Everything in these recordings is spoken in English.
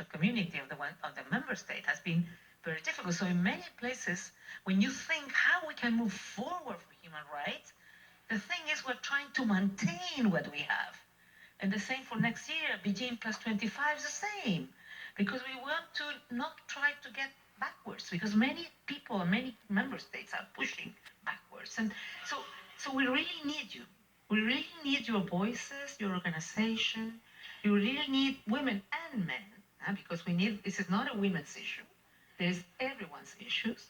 community of the member state has been very difficult. So in many places, when you think how we can move forward for human rights, the thing is we're trying to maintain what we have. And the same for next year, Beijing plus 25 is the same. Because we want to not try to get backwards, because many people, many member states are pushing backwards. And so we really need you. We really need your voices, your organization. You really need women and men, because this is not a women's issue. There's everyone's issues,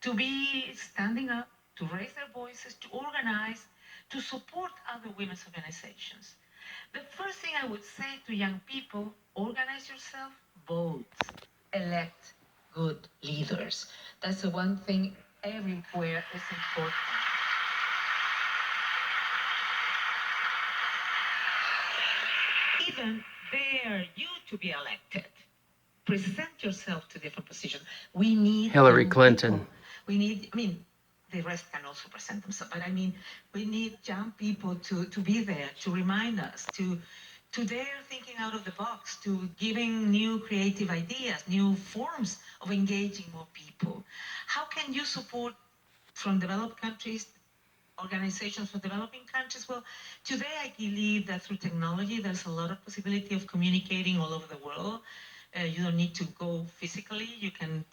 to be standing up, to raise their voices, to organize, to support other women's organizations. The first thing I would say to young people, organize yourself, vote, elect good leaders. That's the one thing everywhere is important. Even dare you to be elected. Present yourself to different positions. We need Hillary Clinton. People. We need, the rest can also present themselves, but we need young people to be there, to remind us, to dare thinking out of the box, to giving new creative ideas, new forms of engaging more people. How can you support from developed countries, organizations for developing countries? Well, today I believe that through technology, there's a lot of possibility of communicating all over the world. You don't need to go physically. You can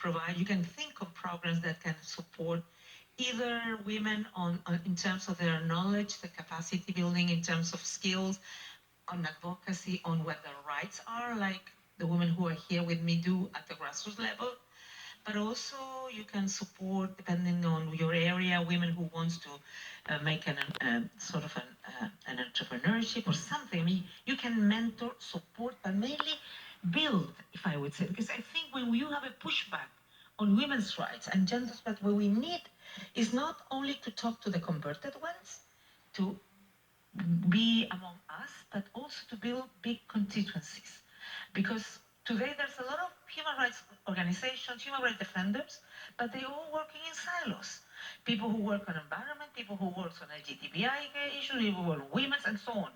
think of programs that can support either women in terms of their knowledge, the capacity building, in terms of skills, on advocacy, on what their rights are, like the women who are here with me do at the grassroots level. But also you can support, depending on your area, women who wants to make an entrepreneurship or something. You can mentor, support, but mainly build, if I would say, because I think when you have a pushback on women's rights and gender rights, what we need is not only to talk to the converted ones, to be among us, but also to build big constituencies. Because today there's a lot of human rights organizations, human rights defenders, but they're all working in silos. People who work on environment, people who work on LGBTI issues, people who work on women's, and so on.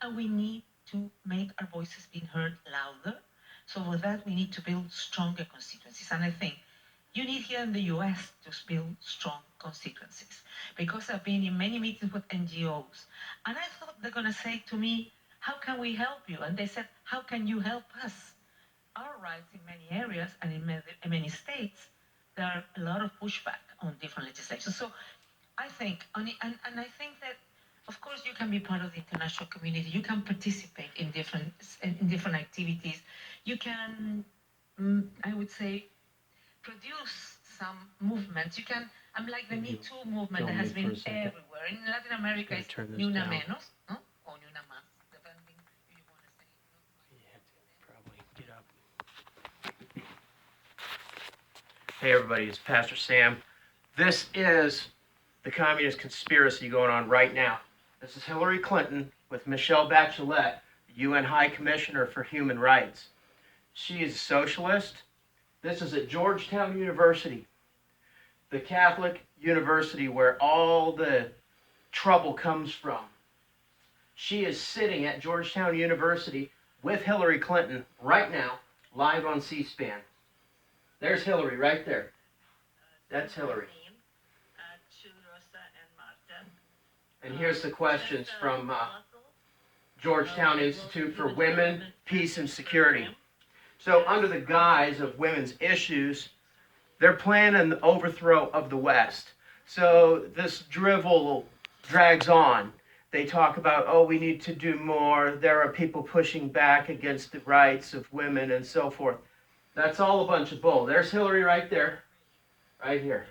And we need to make our voices being heard louder. So for that, we need to build stronger constituencies. And I think you need here in the US to build strong constituencies. Because I've been in many meetings with NGOs, and I thought they're going to say to me, how can we help you? And they said, how can you help us? Our rights in many areas and in many states, there are a lot of pushback on different legislation. So I think, and I think that, of course, you can be part of the international community. You can participate in different activities. You can, I would say, produce some movements. You can, like the Me Too movement that has been everywhere. In Latin America, it's Ni Una Menos, no? Or Ni Una Más, depending if you want to say. You have to probably get up. Hey everybody, it's Pastor Sam. This is the communist conspiracy going on right now. This is Hillary Clinton with Michele Bachelet, UN High Commissioner for Human Rights. She is a socialist. This is at Georgetown University, the Catholic university where all the trouble comes from. She is sitting at Georgetown University with Hillary Clinton right now, live on C-SPAN. There's Hillary right there. That's Hillary. And here's the questions from Georgetown Institute for Women, Peace and Security. So under the guise of women's issues, they're planning the overthrow of the West. So this drivel drags on. They talk about, oh, we need to do more. There are people pushing back against the rights of women and so forth. That's all a bunch of bull. There's Hillary right there, right here.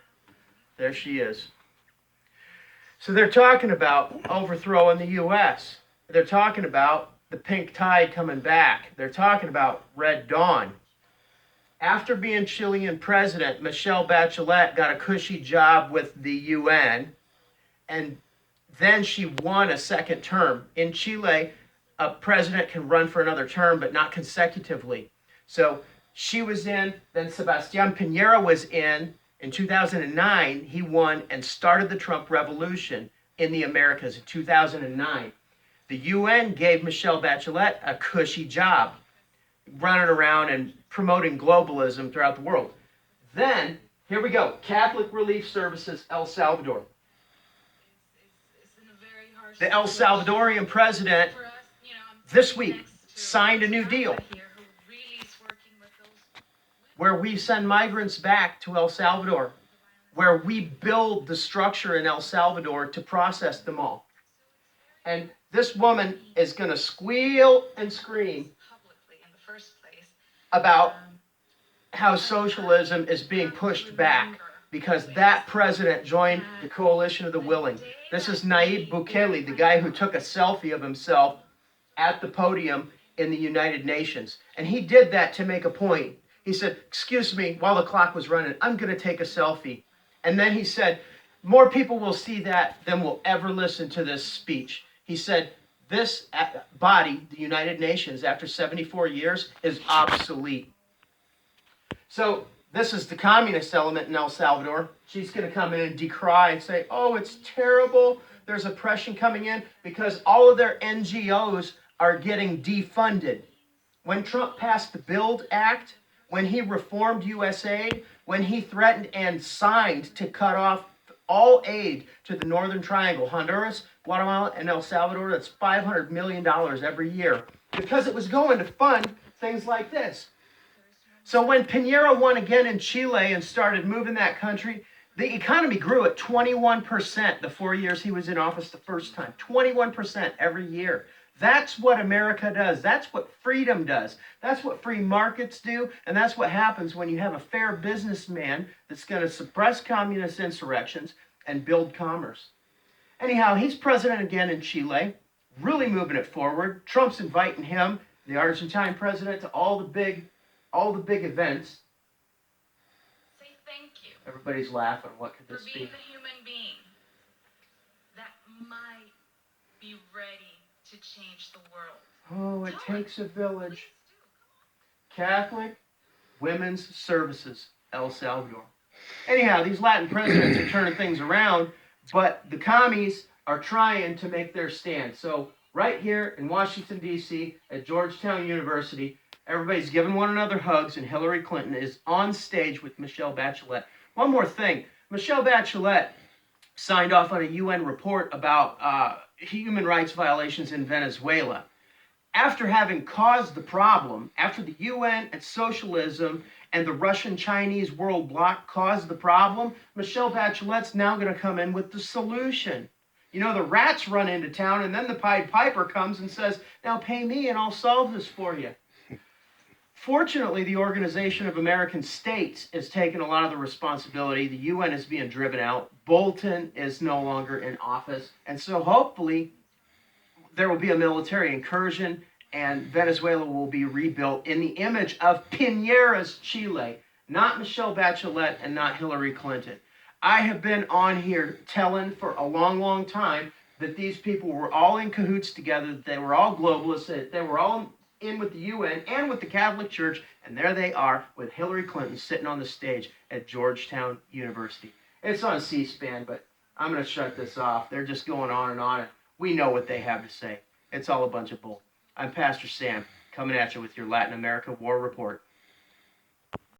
There she is. So they're talking about overthrowing the U.S. They're talking about the pink tide coming back. They're talking about Red Dawn. After being Chilean president, Michele Bachelet got a cushy job with the UN, and then she won a second term. In Chile, a president can run for another term, but not consecutively. So she was in, then Sebastián Piñera was in 2009, he won and started the Trump revolution in the Americas in 2009. The UN gave Michele Bachelet a cushy job. running around and promoting globalism throughout the world. Then, here we go, Catholic Relief Services, El Salvador. The El Salvadorian president this week signed a new deal where we send migrants back to El Salvador, where we build the structure in El Salvador to process them all. And this woman is going to squeal and scream about how socialism is being pushed back because that president joined the coalition of the willing. This is Nayib Bukele, the guy who took a selfie of himself at the podium in the United Nations. And he did that to make a point. He said, excuse me, while the clock was running, I'm going to take a selfie. And then he said, more people will see that than will ever listen to this speech. He said, this body, the United Nations, after 74 years, is obsolete. So this is the communist element in El Salvador. She's going to come in and decry and say, oh, it's terrible. There's oppression coming in because all of their NGOs are getting defunded. When Trump passed the BUILD Act, when he reformed USAID, when he threatened and signed to cut off all aid to the Northern Triangle, Honduras, Guatemala, and El Salvador, that's $500 million every year, because it was going to fund things like this. So when Piñera won again in Chile and started moving that country, the economy grew at 21% the 4 years he was in office the first time. 21% every year. That's what America does. That's what freedom does. That's what free markets do. And that's what happens when you have a fair businessman that's going to suppress communist insurrections and build commerce. Anyhow, he's president again in Chile, really moving it forward. Trump's inviting him, the Argentine president, to all the big events. Say thank you. Everybody's laughing. What could this be? For being the human being that might be ready to change the world. Oh, it takes a village. Catholic Women's Services, El Salvador. Anyhow, these Latin presidents are turning things around, but the commies are trying to make their stand. So right here in Washington, D.C., at Georgetown University, everybody's giving one another hugs, and Hillary Clinton is on stage with Michele Bachelet. One more thing. Michele Bachelet signed off on a UN report about human rights violations in Venezuela. After having caused the problem, after the UN and socialism and the Russian-Chinese world bloc caused the problem, Michele Bachelet's now going to come in with the solution. You know, the rats run into town, and then the Pied Piper comes and says, now pay me and I'll solve this for you. Fortunately, the Organization of American States is taking a lot of the responsibility. The UN is being driven out. Bolton is no longer in office. And so hopefully there will be a military incursion and Venezuela will be rebuilt in the image of Piñera's Chile, not Michele Bachelet and not Hillary Clinton. I have been on here telling for a long, long time that these people were all in cahoots together, that they were all globalists, that they were all in with the UN and with the Catholic Church, and there they are with Hillary Clinton sitting on the stage at Georgetown University. It's on C-SPAN, but I'm going to shut this off. They're just going on and on. We know what they have to say. It's all a bunch of bull. I'm Pastor Sam, coming at you with your Latin America War Report.